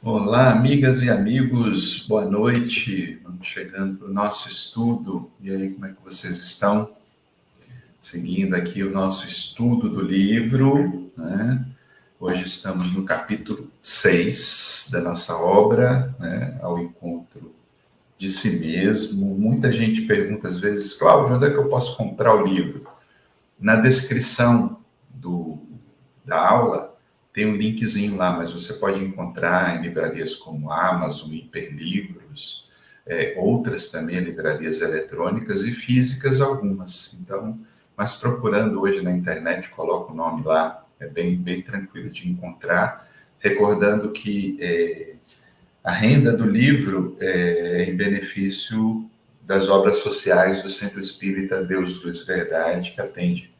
Olá, amigas e amigos, boa noite. Vamos chegando para o nosso estudo. E aí, como é que vocês estão? Seguindo aqui o nosso estudo do livro, né? Hoje estamos no capítulo 6 da nossa obra, né? Ao encontro de si mesmo. Muita gente pergunta às vezes, Cláudio, onde é que eu posso comprar o livro? Na descrição da aula, tem um linkzinho lá, mas você pode encontrar em livrarias como Amazon, Hiperlivros, outras também livrarias eletrônicas e físicas algumas. Então, mas procurando hoje na internet, coloca o nome lá, é bem tranquilo de encontrar. Recordando que a renda do livro é em benefício das obras sociais do Centro Espírita Deus, Luz e Verdade, que atende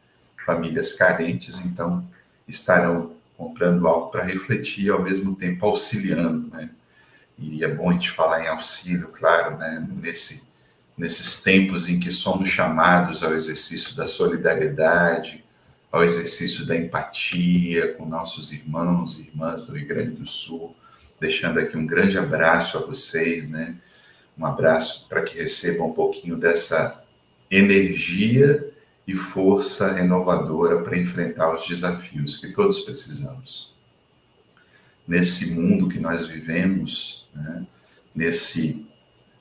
famílias carentes, então estarão comprando algo para refletir e ao mesmo tempo auxiliando, né? E é bom a gente falar em auxílio, claro, né? Nesses tempos em que somos chamados ao exercício da solidariedade, ao exercício da empatia com nossos irmãos e irmãs do Rio Grande do Sul, deixando aqui um grande abraço a vocês, né? Um abraço para que recebam um pouquinho dessa energia e força renovadora para enfrentar os desafios que todos precisamos. Nesse mundo que nós vivemos, né, nesse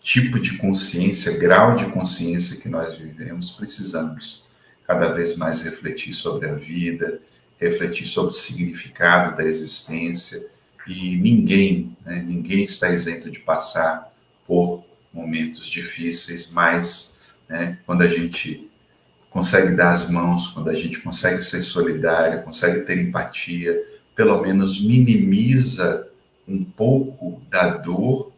tipo de consciência, grau de consciência que nós vivemos, precisamos cada vez mais refletir sobre a vida, refletir sobre o significado da existência, e ninguém está isento de passar por momentos difíceis, mas quando a gente consegue dar as mãos, quando a gente consegue ser solidário, consegue ter empatia, pelo menos minimiza um pouco da dor,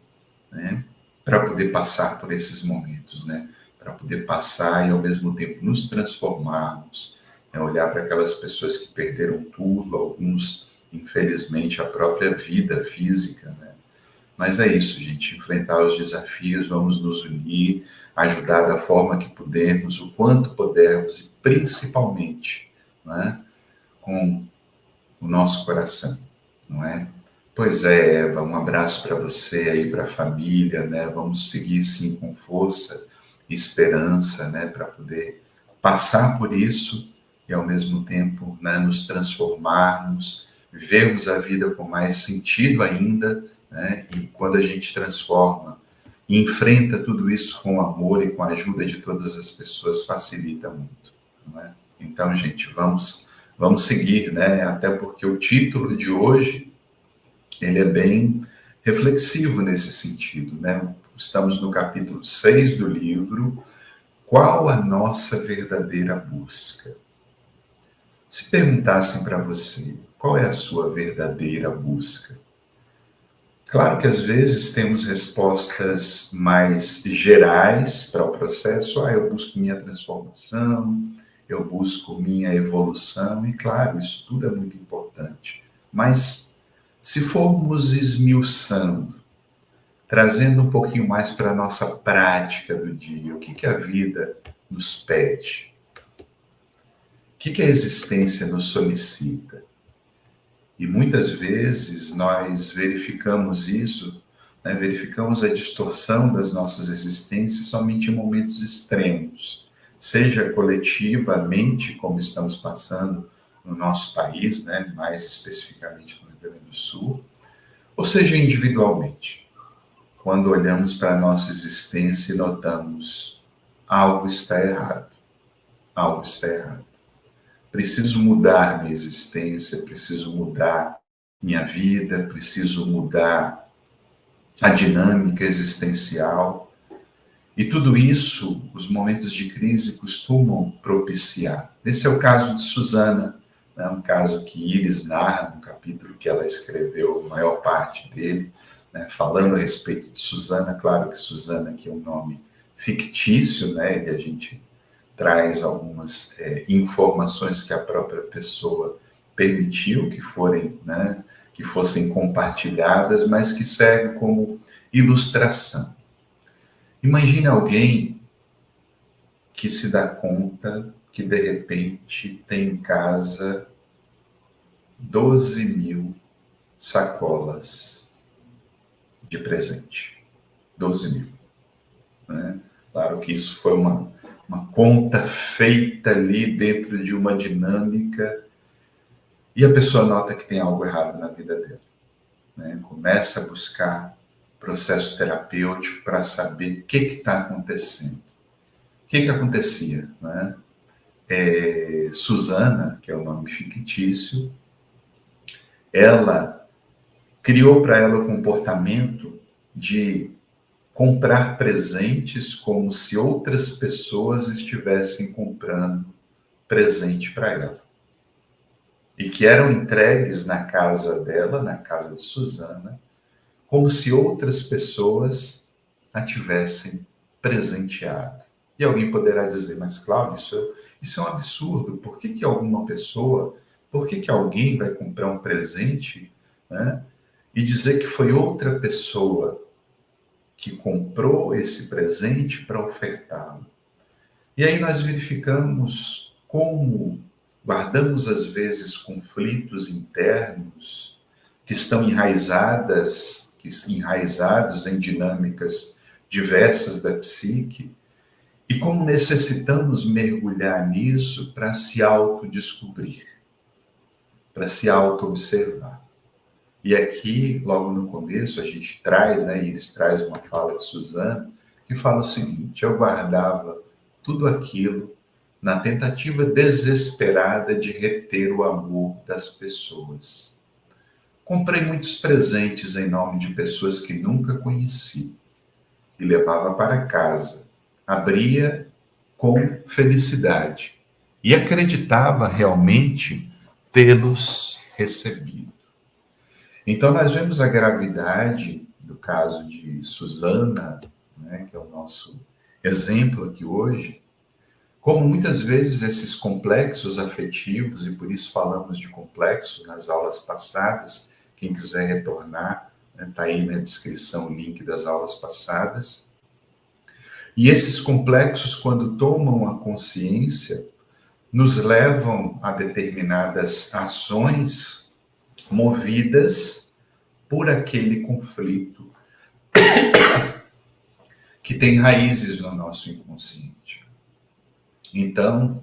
né, para poder passar por esses momentos, né, para poder passar e ao mesmo tempo nos transformarmos, né, olhar para aquelas pessoas que perderam tudo, alguns infelizmente a própria vida física, né. Mas é isso, gente, enfrentar os desafios, vamos nos unir, ajudar da forma que pudermos, o quanto pudermos e principalmente, né, com o nosso coração, não é? Pois é, Eva, um abraço para você aí, para a família, né? Vamos seguir sim com força e esperança, né, para poder passar por isso e ao mesmo tempo, né, nos transformarmos, vivermos a vida com mais sentido ainda, né? E quando a gente transforma e enfrenta tudo isso com amor e com a ajuda de todas as pessoas, facilita muito, não é? Então, gente, vamos seguir, né? Até porque o título de hoje ele é bem reflexivo nesse sentido, né? Estamos no capítulo 6 do livro. Qual a nossa verdadeira busca? Se perguntassem para você, qual é a sua verdadeira busca? Claro que às vezes temos respostas mais gerais para o processo. Eu busco minha transformação, eu busco minha evolução, e claro, isso tudo é muito importante. Mas se formos esmiuçando, trazendo um pouquinho mais para a nossa prática do dia, o que a vida nos pede? O que a existência nos solicita? E muitas vezes nós verificamos isso, né, verificamos a distorção das nossas existências somente em momentos extremos, seja coletivamente, como estamos passando no nosso país, né, mais especificamente no Rio Grande do Sul, ou seja individualmente, quando olhamos para a nossa existência e notamos algo está errado, algo está errado. Preciso mudar minha existência, preciso mudar minha vida, preciso mudar a dinâmica existencial. E tudo isso, os momentos de crise costumam propiciar. Esse é o caso de Susana, né? Um caso que Iris narra no capítulo que ela escreveu, a maior parte dele, né? Falando a respeito de Susana. Claro que Susana aqui é um nome fictício, né? E a gente traz algumas informações que a própria pessoa permitiu que forem, né, que fossem compartilhadas, mas que servem como ilustração. Imagine alguém que se dá conta que de repente tem em casa 12 mil sacolas de presente. 12 mil. Né? Claro que isso foi uma conta feita ali dentro de uma dinâmica e a pessoa nota que tem algo errado na vida dela. Né? Começa a buscar processo terapêutico para saber o que está acontecendo. O que acontecia? Né? Suzana, que é o nome fictício, ela criou para ela o comportamento de comprar presentes como se outras pessoas estivessem comprando presente para ela. E que eram entregues na casa dela, na casa de Suzana, como se outras pessoas a tivessem presenteado. E alguém poderá dizer, mas Cláudio, isso é um absurdo. Por que alguma pessoa, por que alguém vai comprar um presente, né, e dizer que foi outra pessoa que comprou esse presente para ofertá-lo? E aí nós verificamos como guardamos, às vezes, conflitos internos que estão enraizados em dinâmicas diversas da psique, e como necessitamos mergulhar nisso para se autodescobrir, para se auto-observar. E aqui, logo no começo, a gente traz, né, Iris traz uma fala de Suzana, que fala o seguinte: eu guardava tudo aquilo na tentativa desesperada de reter o amor das pessoas. Comprei muitos presentes em nome de pessoas que nunca conheci e levava para casa. Abria com felicidade e acreditava realmente tê-los recebido. Então, nós vemos a gravidade do caso de Suzana, né, que é o nosso exemplo aqui hoje, como muitas vezes esses complexos afetivos, e por isso falamos de complexos nas aulas passadas, quem quiser retornar, está aí na descrição o link das aulas passadas. E esses complexos, quando tomam a consciência, nos levam a determinadas ações movidas por aquele conflito que tem raízes no nosso inconsciente. Então,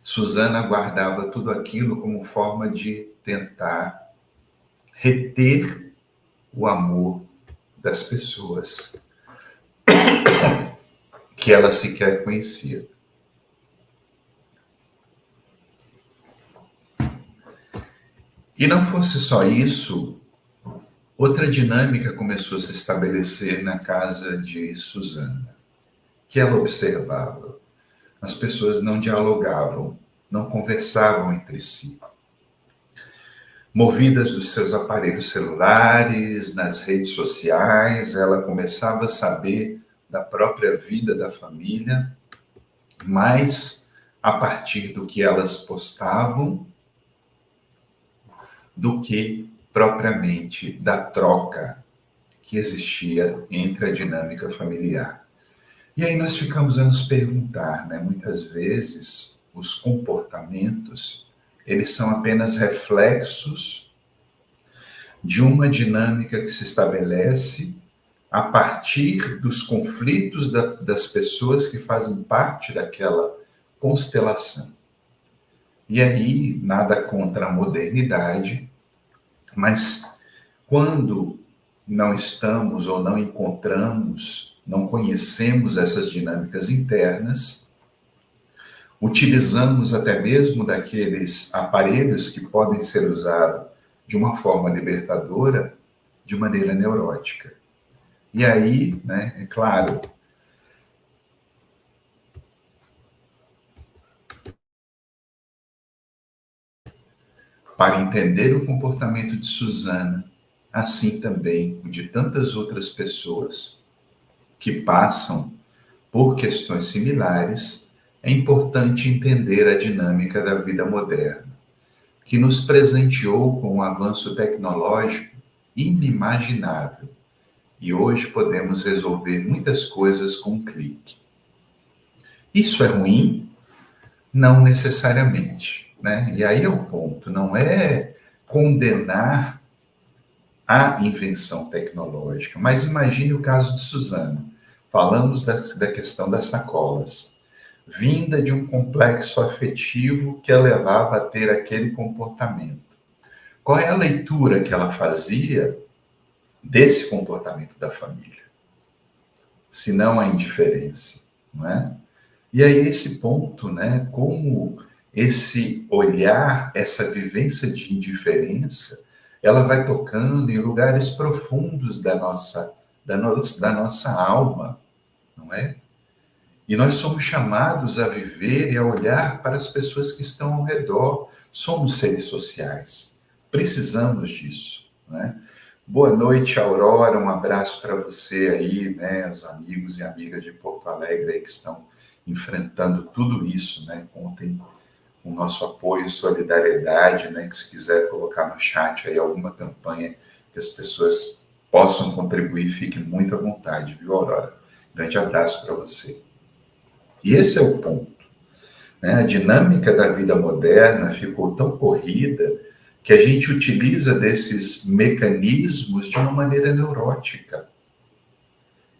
Suzana guardava tudo aquilo como forma de tentar reter o amor das pessoas que ela sequer conhecia. E não fosse só isso, outra dinâmica começou a se estabelecer na casa de Suzana, que ela observava. As pessoas não dialogavam, não conversavam entre si. Movidas dos seus aparelhos celulares, nas redes sociais, ela começava a saber da própria vida da família, mais a partir do que elas postavam, do que propriamente da troca que existia entre a dinâmica familiar. E aí nós ficamos a nos perguntar, né? Muitas vezes os comportamentos, eles são apenas reflexos de uma dinâmica que se estabelece a partir dos conflitos das pessoas que fazem parte daquela constelação. E aí, nada contra a modernidade, mas quando não estamos ou não encontramos, não conhecemos essas dinâmicas internas, utilizamos até mesmo daqueles aparelhos que podem ser usados de uma forma libertadora, de maneira neurótica. E aí, né, é claro, para entender o comportamento de Suzana, assim também o de tantas outras pessoas que passam por questões similares, é importante entender a dinâmica da vida moderna, que nos presenteou com um avanço tecnológico inimaginável. E hoje podemos resolver muitas coisas com um clique. Isso é ruim? Não necessariamente, né? E aí é o ponto, não é condenar a invenção tecnológica. Mas imagine o caso de Suzana. Falamos da questão das sacolas, vinda de um complexo afetivo que a levava a ter aquele comportamento. Qual é a leitura que ela fazia desse comportamento da família? Se não a indiferença, não é? E aí esse ponto, né, como esse olhar, essa vivência de indiferença, ela vai tocando em lugares profundos da nossa alma, não é? E nós somos chamados a viver e a olhar para as pessoas que estão ao redor. Somos seres sociais, precisamos disso, né? Boa noite, Aurora, um abraço para você aí, né, os amigos e amigas de Porto Alegre aí que estão enfrentando tudo isso, né? Contem com o nosso apoio e solidariedade, né? Que se quiser colocar no chat aí alguma campanha que as pessoas possam contribuir, fique muito à vontade, viu, Aurora? Grande abraço para você. E esse é o ponto, né? A dinâmica da vida moderna ficou tão corrida que a gente utiliza desses mecanismos de uma maneira neurótica.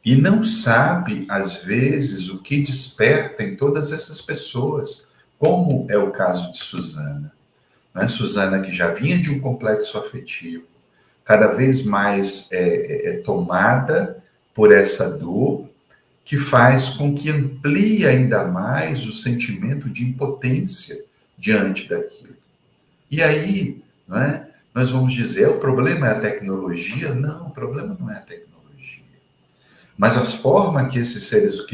E não sabe, às vezes, o que desperta em todas essas pessoas, como é o caso de Suzana. Né? Suzana, que já vinha de um complexo afetivo, cada vez mais é tomada por essa dor, que faz com que amplie ainda mais o sentimento de impotência diante daquilo. E aí, não é? Nós vamos dizer, o problema é a tecnologia? Não, o problema não é a tecnologia. Mas a forma que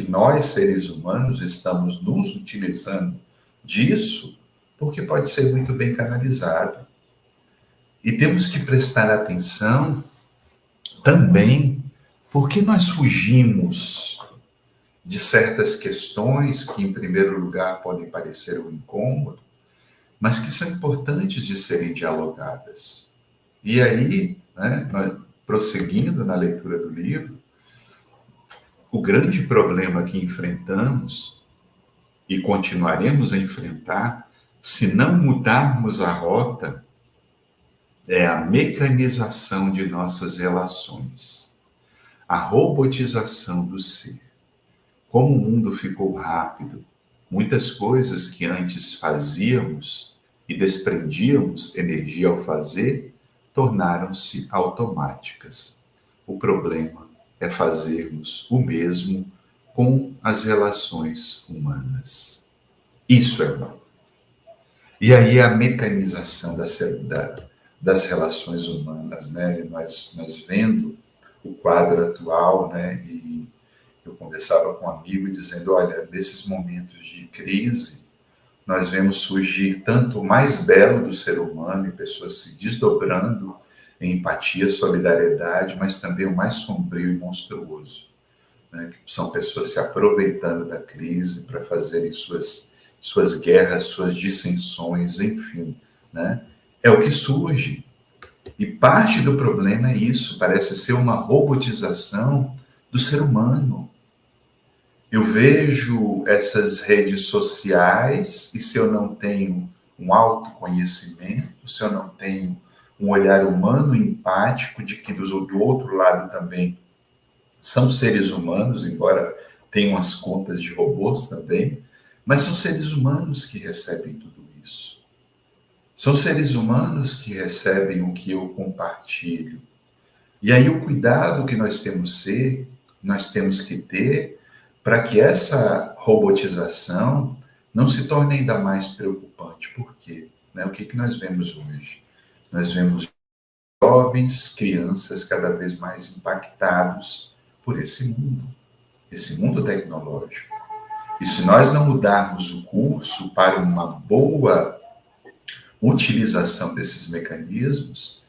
nós, seres humanos, estamos nos utilizando disso, porque pode ser muito bem canalizado. E temos que prestar atenção também porque nós fugimos de certas questões que, em primeiro lugar, podem parecer um incômodo, mas que são importantes de serem dialogadas. E aí, né, prosseguindo na leitura do livro, o grande problema que enfrentamos e continuaremos a enfrentar, se não mudarmos a rota, é a mecanização de nossas relações, a robotização do ser. Como o mundo ficou rápido, muitas coisas que antes fazíamos e desprendíamos energia ao fazer, tornaram-se automáticas. O problema é fazermos o mesmo com as relações humanas. Isso é mal. E aí a mecanização das relações humanas, né? Nós vendo o quadro atual, né? E eu conversava com um amigo dizendo, olha, nesses momentos de crise, nós vemos surgir tanto o mais belo do ser humano e pessoas se desdobrando em empatia, solidariedade, mas também o mais sombrio e monstruoso, né? Que são pessoas se aproveitando da crise para fazerem suas guerras, suas dissensões, enfim, né? É o que surge. E parte do problema é isso, parece ser uma robotização do ser humano. Eu vejo essas redes sociais e se eu não tenho um autoconhecimento, se eu não tenho um olhar humano e empático de que do outro lado também são seres humanos, embora tenham as contas de robôs também, mas são seres humanos que recebem tudo isso. São seres humanos que recebem o que eu compartilho. E aí o cuidado que nós temos que ter para que essa robotização não se torne ainda mais preocupante. Por quê? Né? O que nós vemos hoje? Nós vemos jovens, crianças cada vez mais impactados por esse mundo tecnológico. E se nós não mudarmos o curso para uma boa utilização desses mecanismos,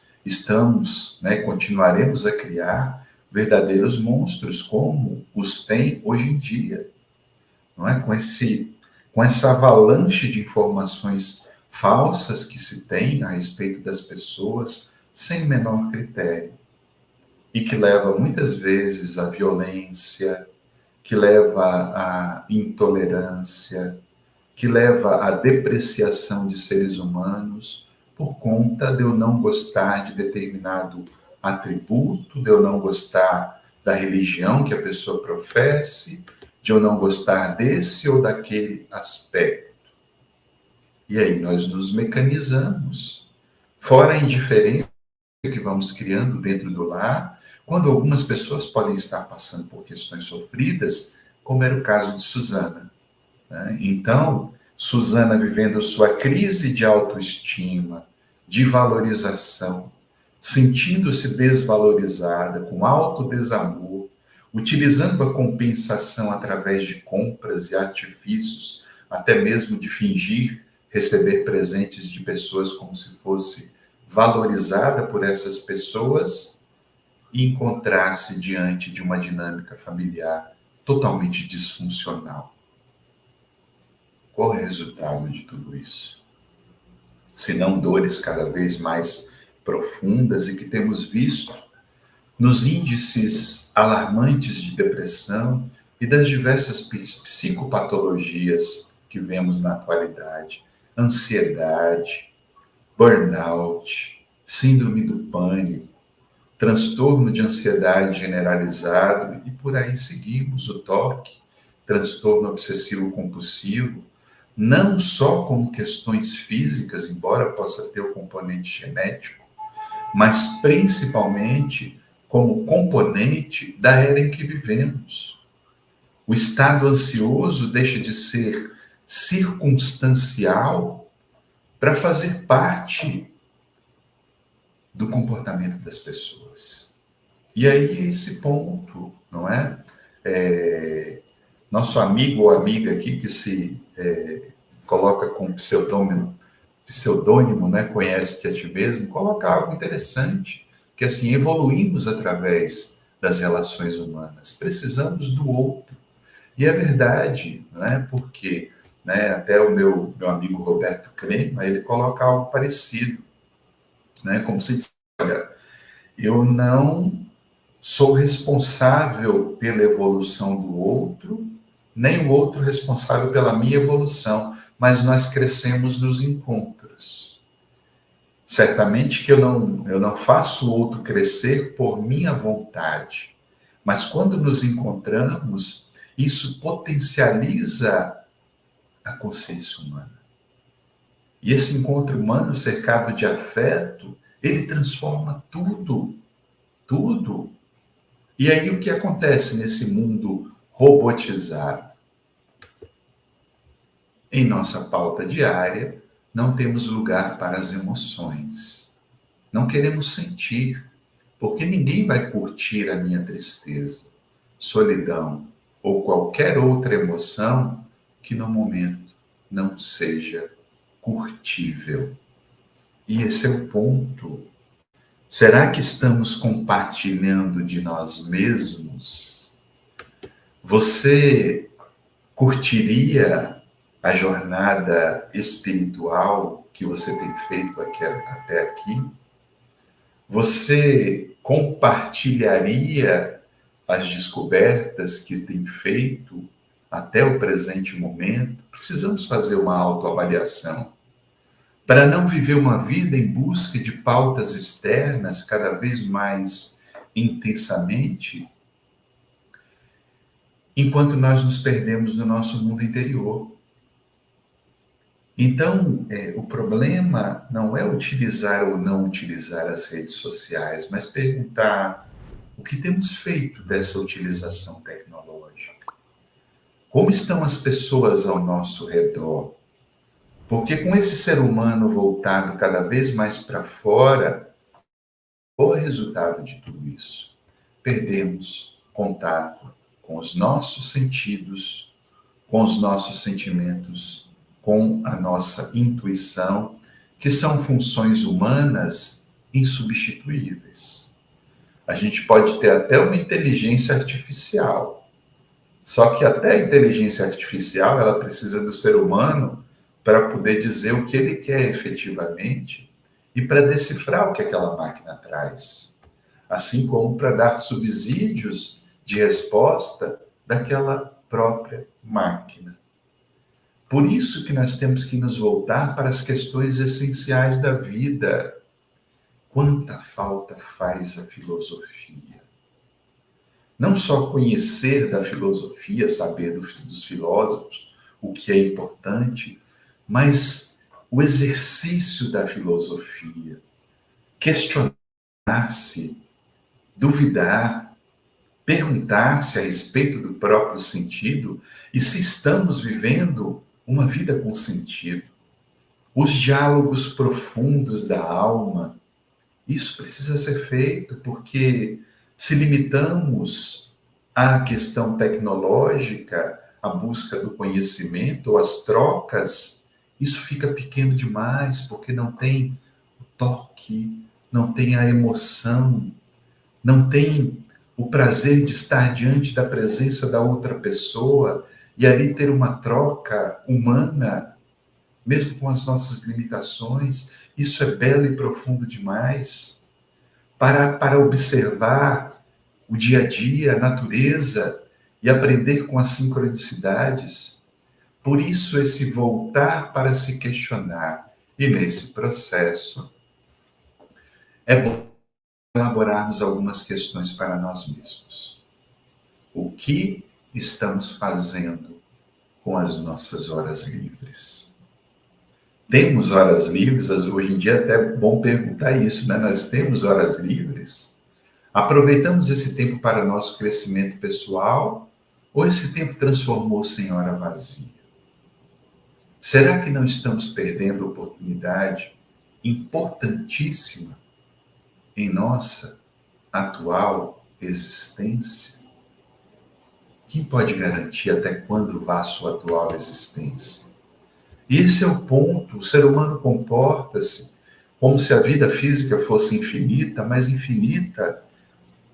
continuaremos a criar verdadeiros monstros, como os tem hoje em dia, não é? Com essa avalanche de informações falsas que se tem a respeito das pessoas, sem o menor critério, e que leva muitas vezes à violência, que leva à intolerância, que leva à depreciação de seres humanos por conta de eu não gostar de determinado atributo, de eu não gostar da religião que a pessoa professe, de eu não gostar desse ou daquele aspecto. E aí nós nos mecanizamos. Fora a indiferença que vamos criando dentro do lar, quando algumas pessoas podem estar passando por questões sofridas, como era o caso de Susana, né? Então, Susana vivendo sua crise de autoestima, de valorização, sentindo-se desvalorizada, com alto desamor, utilizando a compensação através de compras e artifícios, até mesmo de fingir receber presentes de pessoas como se fosse valorizada por essas pessoas, e encontrar-se diante de uma dinâmica familiar totalmente disfuncional. Qual é o resultado de tudo isso? Se não dores cada vez mais profundas e que temos visto nos índices alarmantes de depressão e das diversas psicopatologias que vemos na atualidade, ansiedade, burnout, síndrome do pânico, transtorno de ansiedade generalizado e por aí seguimos, o TOC, transtorno obsessivo compulsivo, não só como questões físicas, embora possa ter o componente genético, mas principalmente como componente da era em que vivemos. O estado ansioso deixa de ser circunstancial para fazer parte do comportamento das pessoas. E aí esse ponto, não é? Nosso amigo ou amiga aqui que se coloca com pseudônimo, né? Conhece-te a ti mesmo, coloca algo interessante, que assim, evoluímos através das relações humanas, precisamos do outro. E é verdade, né? Porque né, até o meu amigo Roberto Crema, ele coloca algo parecido, né? Como se diz, olha, eu não sou responsável pela evolução do outro, nem o outro responsável pela minha evolução, mas nós crescemos nos encontros. Certamente que eu não faço o outro crescer por minha vontade, mas quando nos encontramos, isso potencializa a consciência humana. E esse encontro humano cercado de afeto, ele transforma tudo, tudo. E aí o que acontece nesse mundo robotizado? Em nossa pauta diária, não temos lugar para as emoções. Não queremos sentir, porque ninguém vai curtir a minha tristeza, solidão ou qualquer outra emoção que no momento não seja curtível. E esse é o ponto. Será que estamos compartilhando de nós mesmos? Você curtiria a jornada espiritual que você tem feito até aqui? Você compartilharia as descobertas que tem feito até o presente momento? Precisamos fazer uma autoavaliação para não viver uma vida em busca de pautas externas cada vez mais intensamente, enquanto nós nos perdemos no nosso mundo interior. Então, o problema não é utilizar ou não utilizar as redes sociais, mas perguntar o que temos feito dessa utilização tecnológica. Como estão as pessoas ao nosso redor? Porque com esse ser humano voltado cada vez mais para fora, qual é o resultado de tudo isso? Perdemos contato com os nossos sentidos, com os nossos sentimentos, com a nossa intuição, que são funções humanas insubstituíveis. A gente pode ter até uma inteligência artificial, só que até a inteligência artificial ela precisa do ser humano para poder dizer o que ele quer efetivamente e para decifrar o que aquela máquina traz, assim como para dar subsídios de resposta daquela própria máquina. Por isso que nós temos que nos voltar para as questões essenciais da vida. quanta falta faz a filosofia. Não só conhecer da filosofia, saber dos filósofos, o que é importante, mas o exercício da filosofia, questionar-se, duvidar, perguntar-se a respeito do próprio sentido e se estamos vivendo uma vida com sentido. Os diálogos profundos da alma, isso precisa ser feito, porque se limitamos à questão tecnológica, à busca do conhecimento, ou às trocas, isso fica pequeno demais, porque não tem o toque, não tem a emoção, não tem o prazer de estar diante da presença da outra pessoa e ali ter uma troca humana, mesmo com as nossas limitações. Isso é belo e profundo demais. Para observar o dia a dia, a natureza e aprender com as sincronicidades. Por isso, esse voltar para se questionar. E nesse processo, é bom elaborarmos algumas questões para nós mesmos. O que estamos fazendo com as nossas horas livres? Temos horas livres? Hoje em dia é até bom perguntar isso, né? Nós temos horas livres? Aproveitamos esse tempo para nosso crescimento pessoal ou esse tempo transformou-se em hora vazia? Será que não estamos perdendo oportunidade importantíssima em nossa atual existência? Quem pode garantir até quando vá a sua atual existência? E esse é o ponto. O ser humano comporta-se como se a vida física fosse infinita, mas infinita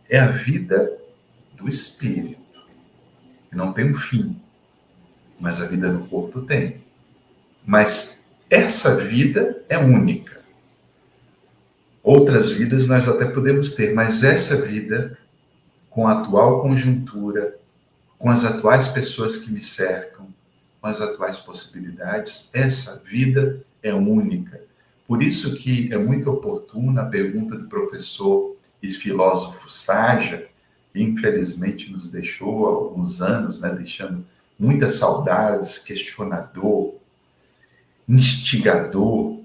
é a vida do espírito, que não tem um fim, mas a vida no corpo tem. Mas essa vida é única. Outras vidas nós até podemos ter, mas essa vida, com a atual conjuntura, com as atuais pessoas que me cercam, com as atuais possibilidades, essa vida é única. Por isso que é muito oportuna a pergunta do professor e filósofo Saja, que infelizmente nos deixou há alguns anos, né, deixando muitas saudades, questionador, instigador,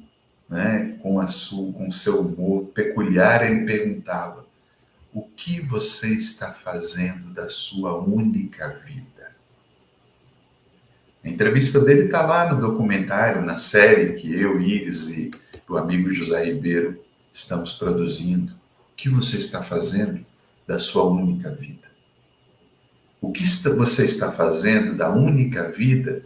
né, com o seu humor peculiar. Ele perguntava: o que você está fazendo da sua única vida? A entrevista dele está lá no documentário, na série que eu, Iris e o amigo José Ribeiro estamos produzindo. O que você está fazendo da sua única vida? O que você está fazendo da única vida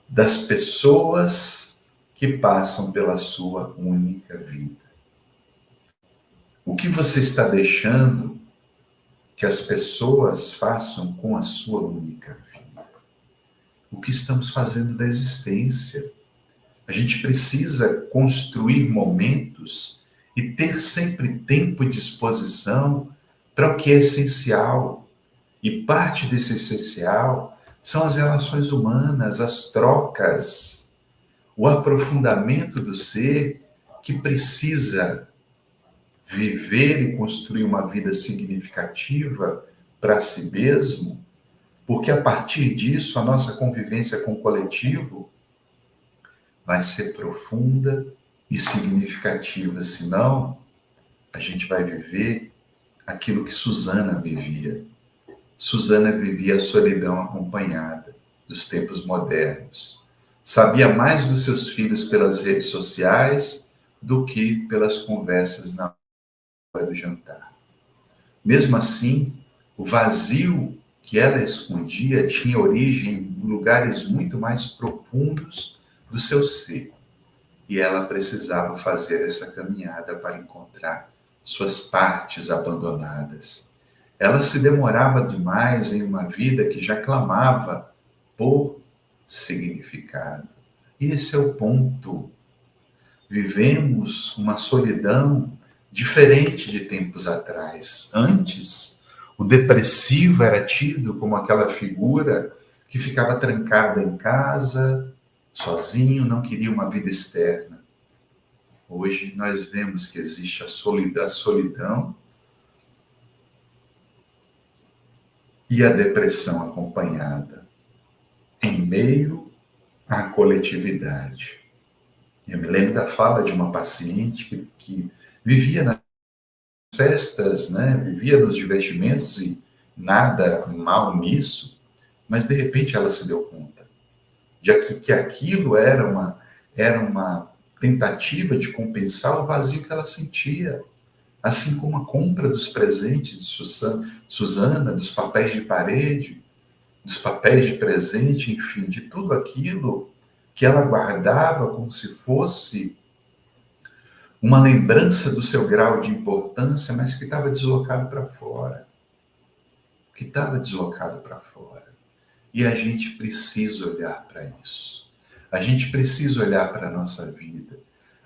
das pessoas que passam pela sua única vida? O que você está deixando que as pessoas façam com a sua única vida? O que estamos fazendo da existência? A gente precisa construir momentos e ter sempre tempo e disposição para o que é essencial. E parte desse essencial são as relações humanas, as trocas, o aprofundamento do ser que precisa viver e construir uma vida significativa para si mesmo, porque a partir disso a nossa convivência com o coletivo vai ser profunda e significativa. Senão, a gente vai viver aquilo que Susana vivia. Susana vivia a solidão acompanhada dos tempos modernos. Sabia mais dos seus filhos pelas redes sociais do que pelas conversas na hora do jantar. Mesmo assim, o vazio que ela escondia tinha origem em lugares muito mais profundos do seu ser. E ela precisava fazer essa caminhada para encontrar suas partes abandonadas. Ela se demorava demais em uma vida que já clamava por significado. E esse é o ponto. Vivemos uma solidão diferente de tempos atrás. Antes, o depressivo era tido como aquela figura que ficava trancada em casa, sozinho, não queria uma vida externa. Hoje nós vemos que existe a solidão e a depressão acompanhada, em meio à coletividade. Eu me lembro da fala de uma paciente que vivia nas festas, né? Vivia nos divertimentos e nada mal nisso, mas de repente ela se deu conta de que aquilo era uma tentativa de compensar o vazio que ela sentia. Assim como a compra dos presentes de Susana, dos papéis de parede, dos papéis de presente, enfim, de tudo aquilo que ela guardava como se fosse uma lembrança do seu grau de importância, mas que estava deslocado para fora. Que estava deslocado para fora. E a gente precisa olhar para isso. A gente precisa olhar para a nossa vida.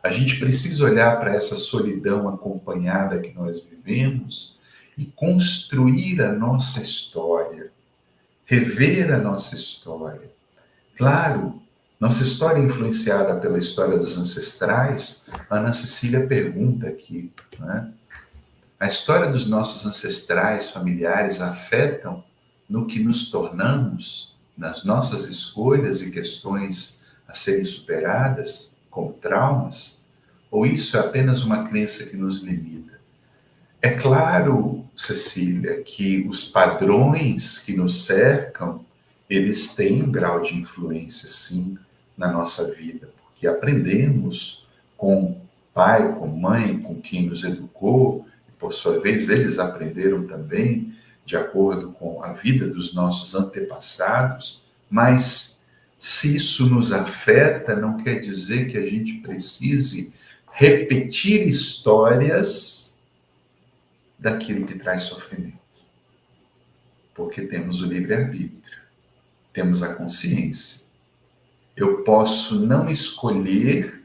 A gente precisa olhar para essa solidão acompanhada que nós vivemos e construir a nossa história, rever a nossa história. Claro, nossa história é influenciada pela história dos ancestrais. A Ana Cecília pergunta aqui, né? A história dos nossos ancestrais, familiares, afetam no que nos tornamos, nas nossas escolhas e questões a serem superadas, como traumas? Ou isso é apenas uma crença que nos limita? É claro, Cecília, que os padrões que nos cercam, eles têm um grau de influência, sim, na nossa vida, porque aprendemos com pai, com mãe, com quem nos educou, e por sua vez eles aprenderam também de acordo com a vida dos nossos antepassados, mas se isso nos afeta, não quer dizer que a gente precise repetir histórias daquilo que traz sofrimento. Porque temos o livre-arbítrio, temos a consciência. Eu posso não escolher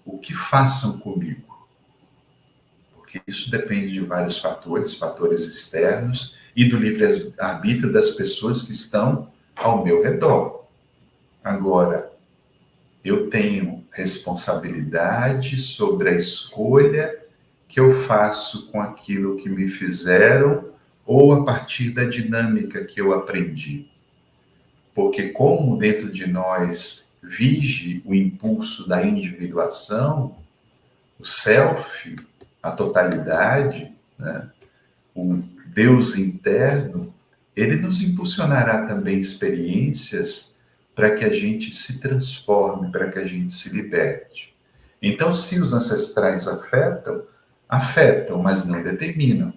o que façam comigo, porque isso depende de vários fatores externos e do livre-arbítrio das pessoas que estão ao meu redor. Agora, eu tenho responsabilidade sobre a escolha que eu faço com aquilo que me fizeram ou a partir da dinâmica que eu aprendi. Porque como dentro de nós vige o impulso da individuação, o self, a totalidade, né? O Deus interno, ele nos impulsionará também experiências para que a gente se transforme, para que a gente se liberte. Então, se os ancestrais afetam, mas não determinam.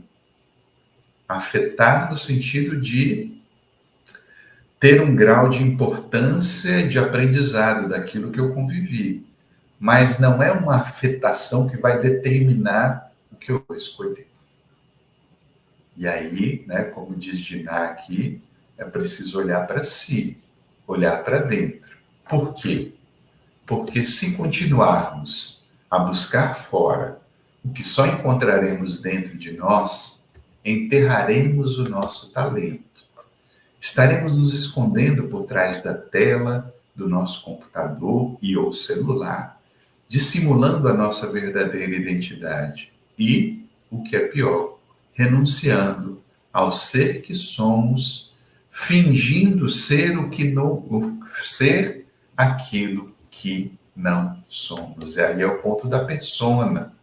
Afetar no sentido de ter um grau de importância de aprendizado daquilo que eu convivi. Mas não é uma afetação que vai determinar o que eu vou escolher. E aí, né, como diz Diná aqui, é preciso olhar para si, olhar para dentro. Por quê? Porque se continuarmos a buscar fora o que só encontraremos dentro de nós, enterraremos o nosso talento. Estaremos nos escondendo por trás da tela do nosso computador e ou celular, dissimulando a nossa verdadeira identidade e, o que é pior, renunciando ao ser que somos, fingindo ser ser aquilo que não somos. E aí é o ponto da persona.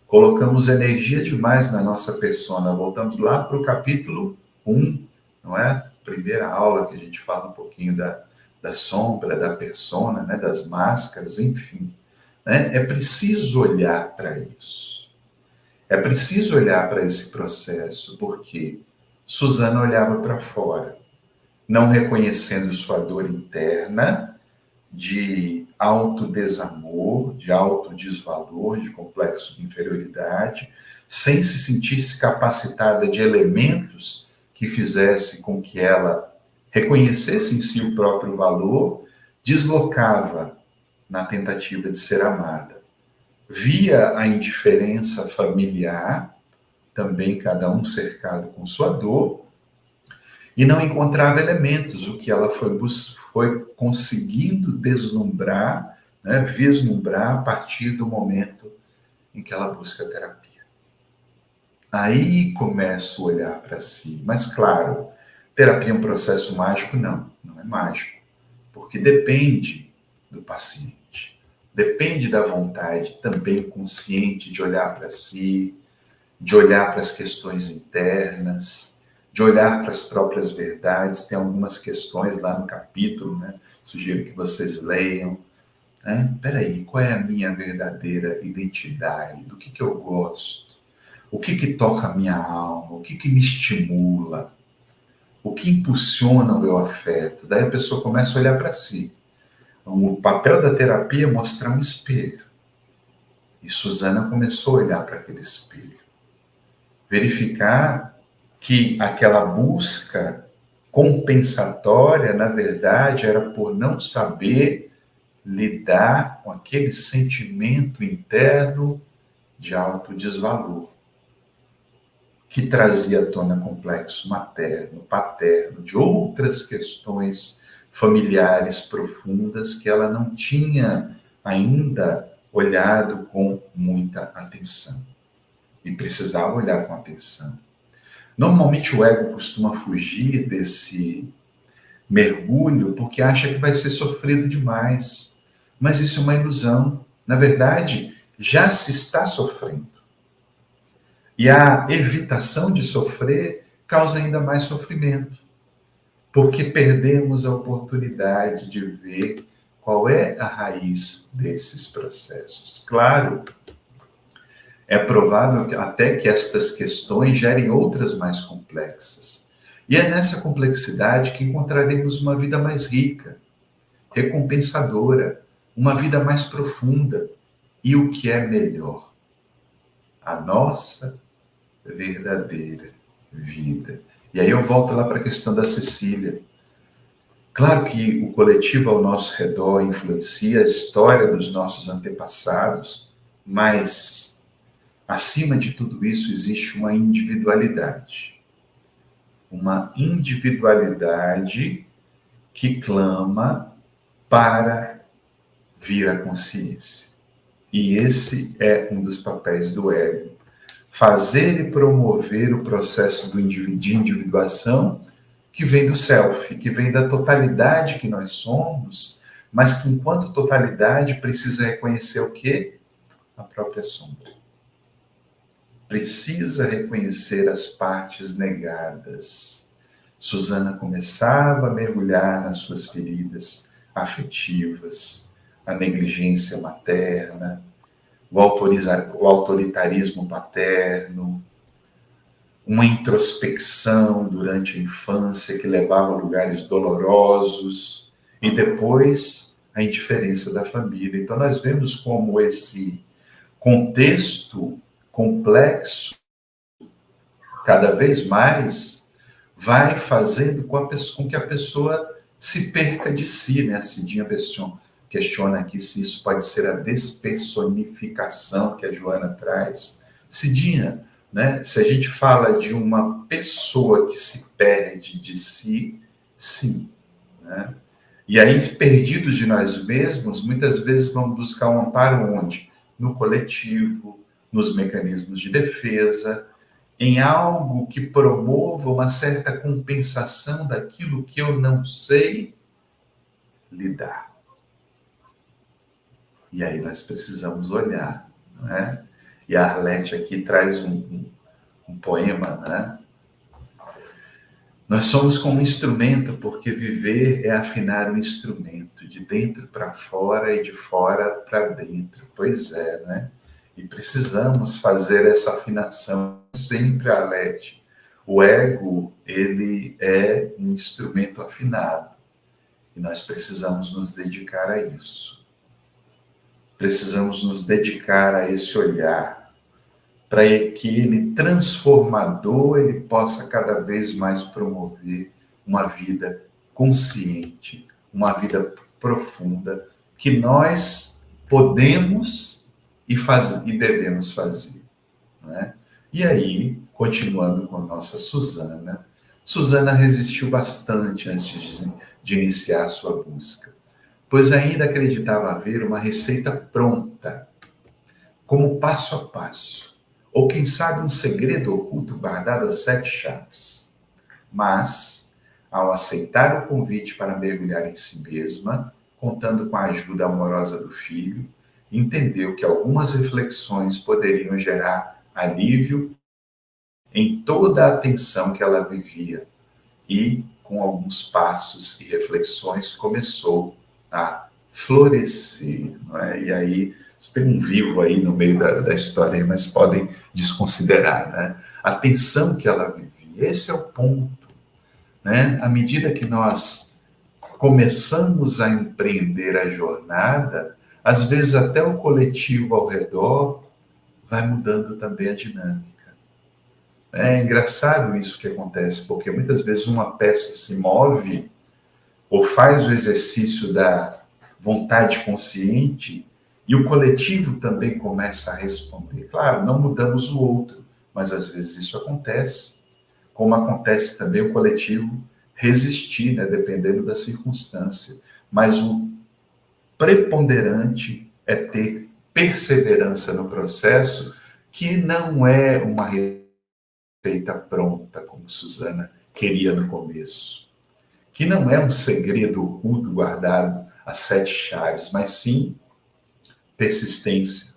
Colocamos energia demais na nossa persona. Voltamos lá para o capítulo 1, não é? Primeira aula que a gente fala um pouquinho da sombra, da persona, né? Das máscaras, enfim. Né? É preciso olhar para isso. É preciso olhar para esse processo, porque Susana olhava para fora, não reconhecendo sua dor interna de autodesamor, de autodesvalor, de complexo de inferioridade, sem se sentir-se capacitada de elementos que fizesse com que ela reconhecesse em si o próprio valor, deslocava na tentativa de ser amada. Via a indiferença familiar, também cada um cercado com sua dor, e não encontrava elementos, o que ela foi conseguindo deslumbrar, né, vislumbrar a partir do momento em que ela busca terapia. Aí começa a olhar para si. Mas, claro, terapia é um processo mágico? Não, não é mágico. Porque depende do paciente. Depende da vontade também consciente de olhar para si, de olhar para as questões internas, de olhar para as próprias verdades. Tem algumas questões lá no capítulo, né? Sugiro que vocês leiam. Peraí, qual é a minha verdadeira identidade? Do que eu gosto? O que toca a minha alma? O que me estimula? O que impulsiona o meu afeto? Daí a pessoa começa a olhar para si. O papel da terapia é mostrar um espelho. E Suzana começou a olhar para aquele espelho. Verificar que aquela busca compensatória, na verdade, era por não saber lidar com aquele sentimento interno de autodesvalor, que trazia à tona complexo materno, paterno, de outras questões familiares profundas que ela não tinha ainda olhado com muita atenção. E precisava olhar com atenção. Normalmente o ego costuma fugir desse mergulho porque acha que vai ser sofrido demais. Mas isso é uma ilusão. Na verdade, já se está sofrendo. E a evitação de sofrer causa ainda mais sofrimento, porque perdemos a oportunidade de ver qual é a raiz desses processos. Claro, é provável até que estas questões gerem outras mais complexas. E é nessa complexidade que encontraremos uma vida mais rica, recompensadora, uma vida mais profunda. E o que é melhor? A nossa verdadeira vida. E aí eu volto lá para a questão da Cecília. Claro que o coletivo ao nosso redor influencia a história dos nossos antepassados, mas, acima de tudo isso, existe uma individualidade. Uma individualidade que clama para vir à consciência. E esse é um dos papéis do ego. Fazer e promover o processo de individuação que vem do self, que vem da totalidade que nós somos, mas que enquanto totalidade precisa reconhecer o quê? A própria sombra. Precisa reconhecer as partes negadas. Suzana começava a mergulhar nas suas feridas afetivas, a negligência materna, o autoritarismo paterno, uma introspecção durante a infância que levava a lugares dolorosos, e depois a indiferença da família. Então nós vemos como esse contexto complexo, cada vez mais, vai fazendo com que a pessoa se perca de si, né? A Cidinha Besson questiona aqui se isso pode ser a despersonificação que a Joana traz. Cidinha, né? Se a gente fala de uma pessoa que se perde de si, sim. Né? E aí, perdidos de nós mesmos, muitas vezes vamos buscar um amparo onde? No coletivo, nos mecanismos de defesa, em algo que promova uma certa compensação daquilo que eu não sei lidar. E aí nós precisamos olhar, né? E a Arlete aqui traz um poema, né? Nós somos como um instrumento, porque viver é afinar o instrumento, de dentro para fora e de fora para dentro. Pois é, né? E precisamos fazer essa afinação sempre, Arlete. O ego, ele é um instrumento afinado. E nós precisamos nos dedicar a isso. Precisamos nos dedicar a esse olhar, para que ele, transformador, ele possa cada vez mais promover uma vida consciente, uma vida profunda, que nós podemos e devemos fazer. Né? E aí, continuando com a nossa Suzana, Suzana resistiu bastante antes de iniciar a sua busca, pois ainda acreditava haver uma receita pronta como passo a passo, ou quem sabe um segredo oculto guardado a 7 chaves. Mas, ao aceitar o convite para mergulhar em si mesma, contando com a ajuda amorosa do filho, entendeu que algumas reflexões poderiam gerar alívio em toda a tensão que ela vivia e, com alguns passos e reflexões, começou a florescer. Não é? E aí, tem um vivo aí no meio da história, mas podem desconsiderar, né? A tensão que ela vivia. Esse é o ponto. Né? À medida que nós começamos a empreender a jornada, às vezes até o coletivo ao redor vai mudando também a dinâmica. É engraçado isso que acontece, porque muitas vezes uma peça se move ou faz o exercício da vontade consciente e o coletivo também começa a responder. Claro, não mudamos o outro, mas às vezes isso acontece, como acontece também o coletivo resistir, né, dependendo da circunstância. Mas o preponderante é ter perseverança no processo, que não é uma receita pronta, como Suzana queria no começo, que não é um segredo oculto guardado a 7 chaves, mas sim persistência,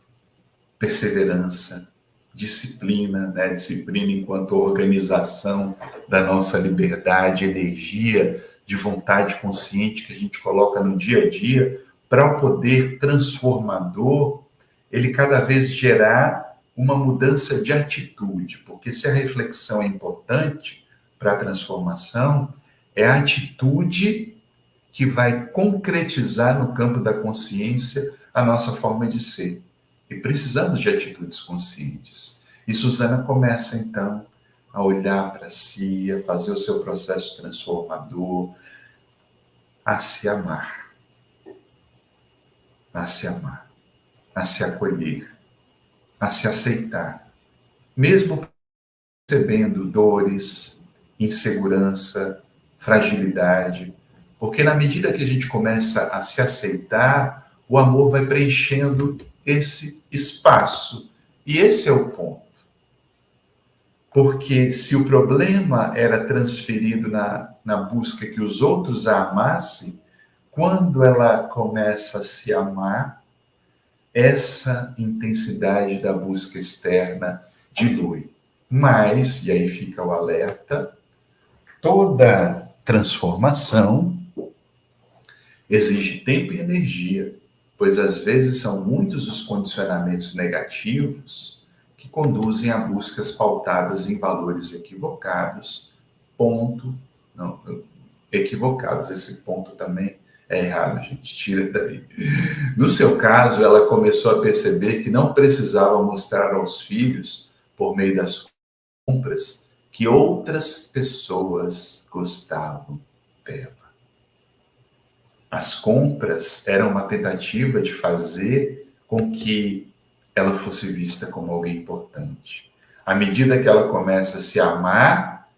perseverança, disciplina, né? Disciplina enquanto organização da nossa liberdade, energia de vontade consciente que a gente coloca no dia a dia para o poder transformador, ele cada vez gerar uma mudança de atitude, porque se a reflexão é importante para a transformação, é a atitude que vai concretizar no campo da consciência a nossa forma de ser. E precisamos de atitudes conscientes. E Suzana começa, então, a olhar para si, a fazer o seu processo transformador, a se amar, a se amar, a se acolher, a se aceitar, mesmo percebendo dores, insegurança, fragilidade, porque na medida que a gente começa a se aceitar, o amor vai preenchendo esse espaço. E esse é o ponto. Porque se o problema era transferido na busca que os outros a amassem, quando ela começa a se amar, essa intensidade da busca externa dilui. Mas, e aí fica o alerta, toda transformação exige tempo e energia, pois às vezes são muitos os condicionamentos negativos que conduzem a buscas pautadas em valores equivocados, equivocados, esse ponto também é errado, gente, tira daí. No seu caso, ela começou a perceber que não precisava mostrar aos filhos, por meio das compras, que outras pessoas gostavam dela. As compras eram uma tentativa de fazer com que ela fosse vista como alguém importante. À medida que ela começa a se amar,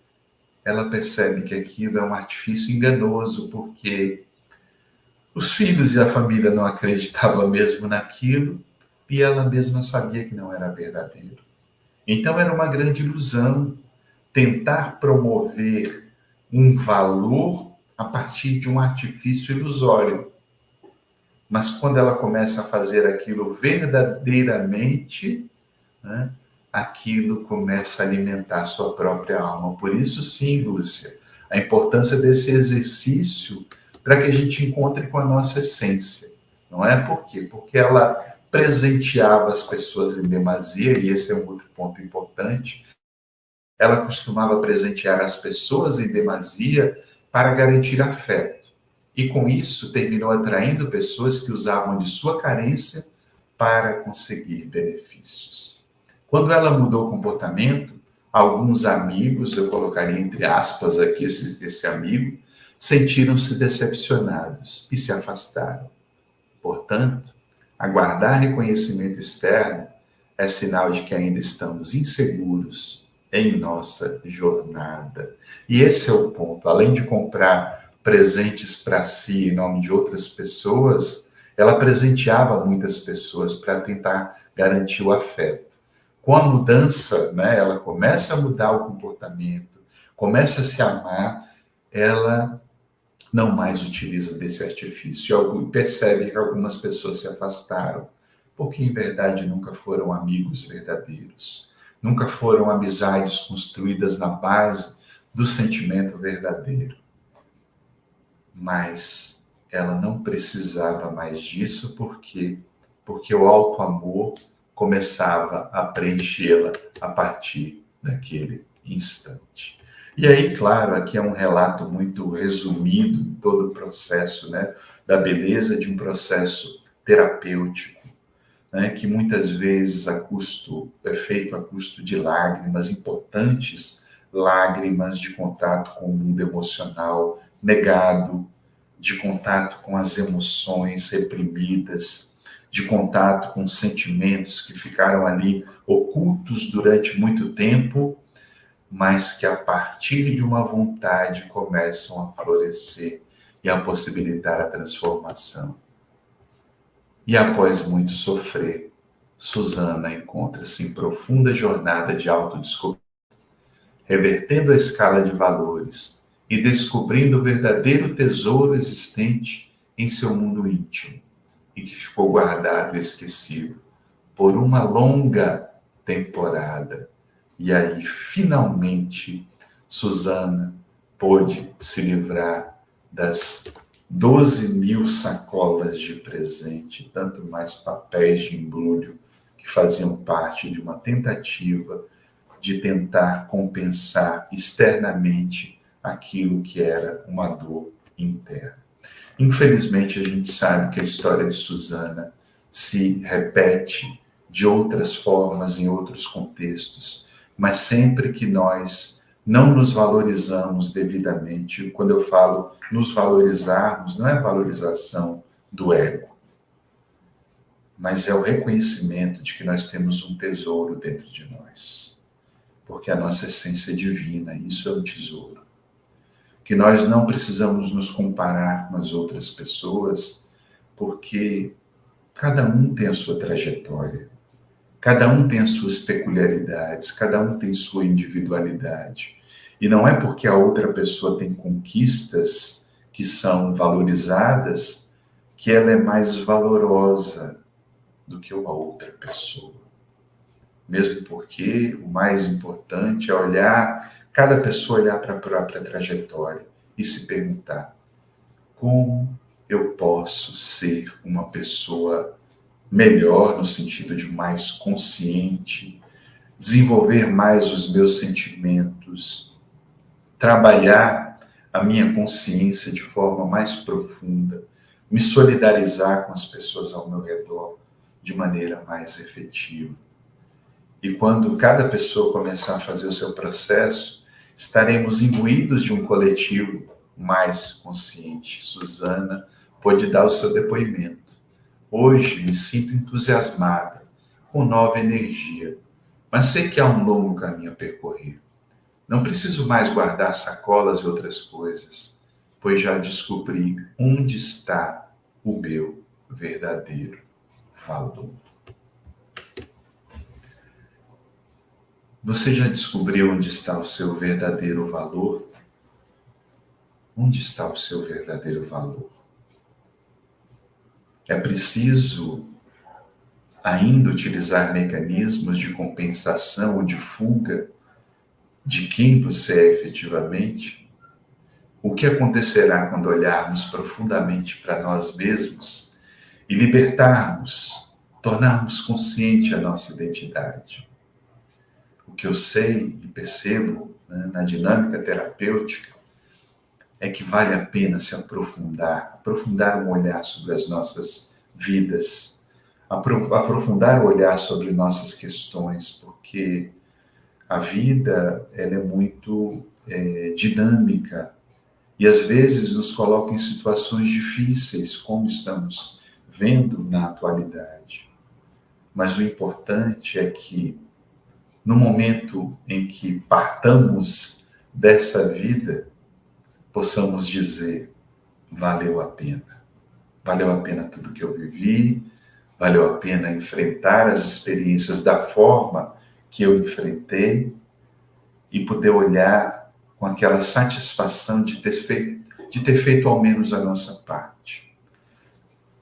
ela percebe que aquilo é um artifício enganoso, porque os filhos e a família não acreditavam mesmo naquilo, e ela mesma sabia que não era verdadeiro. Então era uma grande ilusão tentar promover um valor a partir de um artifício ilusório. Mas quando ela começa a fazer aquilo verdadeiramente, né, aquilo começa a alimentar a sua própria alma. Por isso, sim, Lúcia, a importância desse exercício para que a gente encontre com a nossa essência. Não é por quê? Porque ela presenteava as pessoas em demasia, e esse é um outro ponto importante. Ela costumava presentear as pessoas em demasia para garantir afeto. E com isso terminou atraindo pessoas que usavam de sua carência para conseguir benefícios. Quando ela mudou o comportamento, alguns amigos, eu colocaria entre aspas aqui esse amigo, sentiram-se decepcionados e se afastaram. Portanto, aguardar reconhecimento externo é sinal de que ainda estamos inseguros em nossa jornada. E esse é o ponto. Além de comprar presentes para si em nome de outras pessoas, ela presenteava muitas pessoas para tentar garantir o afeto. Com a mudança, né, ela começa a mudar o comportamento, começa a se amar, ela não mais utiliza desse artifício. E percebe que algumas pessoas se afastaram, porque em verdade nunca foram amigos verdadeiros, nunca foram amizades construídas na base do sentimento verdadeiro. Mas ela não precisava mais disso, porque o alto amor começava a preenchê-la a partir daquele instante. E aí, claro, aqui é um relato muito resumido de todo o processo, né, da beleza de um processo terapêutico, né, que muitas vezes é feito a custo de lágrimas importantes, lágrimas de contato com o mundo emocional negado, de contato com as emoções reprimidas, de contato com sentimentos que ficaram ali ocultos durante muito tempo, mas que a partir de uma vontade começam a florescer e a possibilitar a transformação. E após muito sofrer, Susana encontra-se em profunda jornada de autodescoberta, revertendo a escala de valores e descobrindo o verdadeiro tesouro existente em seu mundo íntimo e que ficou guardado e esquecido por uma longa temporada. E aí, finalmente, Susana pôde se livrar das 12.000 sacolas de presente, tanto mais papéis de embrulho que faziam parte de uma tentativa de tentar compensar externamente aquilo que era uma dor interna. Infelizmente, a gente sabe que a história de Susana se repete de outras formas, em outros contextos, mas sempre que nós não nos valorizamos devidamente, quando eu falo nos valorizarmos, não é valorização do ego, mas é o reconhecimento de que nós temos um tesouro dentro de nós, porque a nossa essência é divina, isso é um tesouro. Que nós não precisamos nos comparar com as outras pessoas, porque cada um tem a sua trajetória, cada um tem as suas peculiaridades, cada um tem sua individualidade. E não é porque a outra pessoa tem conquistas que são valorizadas que ela é mais valorosa do que uma outra pessoa. Mesmo porque o mais importante é olhar, cada pessoa olhar para a própria trajetória e se perguntar: como eu posso ser uma pessoa melhor, no sentido de mais consciente, desenvolver mais os meus sentimentos, trabalhar a minha consciência de forma mais profunda, me solidarizar com as pessoas ao meu redor de maneira mais efetiva. E quando cada pessoa começar a fazer o seu processo, estaremos imbuídos de um coletivo mais consciente. Susana pôde dar o seu depoimento. Hoje me sinto entusiasmada, com nova energia, mas sei que há um longo caminho a percorrer. Não preciso mais guardar sacolas e outras coisas, pois já descobri onde está o meu verdadeiro valor. Você já descobriu onde está o seu verdadeiro valor? Onde está o seu verdadeiro valor? É preciso ainda utilizar mecanismos de compensação ou de fuga de quem você é efetivamente? O que acontecerá quando olharmos profundamente para nós mesmos e libertarmos, tornarmos consciente a nossa identidade? O que eu sei e percebo, né, na dinâmica terapêutica é que vale a pena se aprofundar um olhar sobre as nossas vidas, aprofundar o olhar sobre nossas questões, porque a vida ela é muito dinâmica e às vezes nos coloca em situações difíceis, como estamos vendo na atualidade. Mas o importante é que no momento em que partamos dessa vida, possamos dizer: valeu a pena. valeu a pena tudo que eu vivi, valeu a pena enfrentar as experiências da forma que eu enfrentei e poder olhar com aquela satisfação de ter feito ao menos a nossa parte.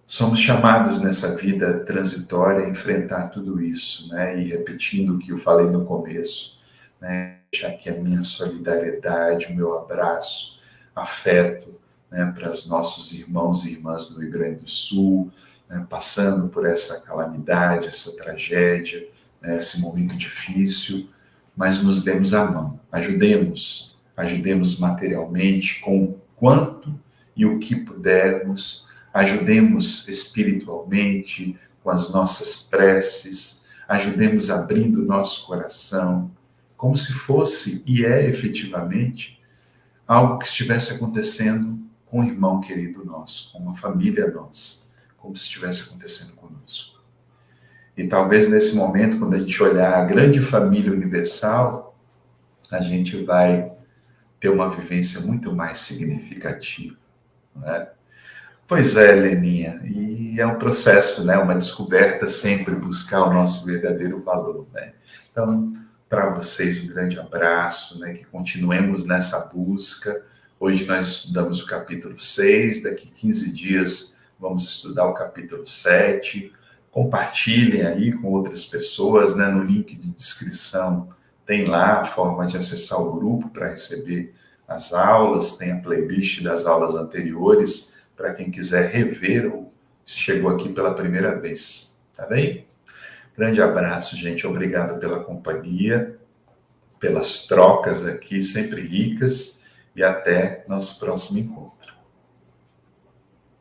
Somos chamados nessa vida transitória a enfrentar tudo isso, né? E repetindo o que eu falei no começo, né? Já que a minha solidariedade, o meu abraço, afeto, né, para os nossos irmãos e irmãs do Rio Grande do Sul, né, passando por essa calamidade, essa tragédia, né, esse momento difícil, mas nos demos a mão, ajudemos materialmente com o quanto e o que pudermos, ajudemos espiritualmente com as nossas preces, ajudemos abrindo o nosso coração, como se fosse, e é efetivamente, algo que estivesse acontecendo com um irmão querido nosso, com uma família nossa, como se estivesse acontecendo conosco. E talvez nesse momento, quando a gente olhar a grande família universal, a gente vai ter uma vivência muito mais significativa, né? Pois é, Leninha, e é um processo, né? Uma descoberta sempre buscar o nosso verdadeiro valor, né? Então, para vocês um grande abraço, né? Que continuemos nessa busca. Hoje nós estudamos o capítulo 6, daqui 15 dias vamos estudar o capítulo 7. Compartilhem aí com outras pessoas, né? No link de descrição tem lá a forma de acessar o grupo para receber as aulas, tem a playlist das aulas anteriores, para quem quiser rever ou chegou aqui pela primeira vez, tá bem? Grande abraço, gente. Obrigado pela companhia, pelas trocas aqui, sempre ricas, e até nosso próximo encontro.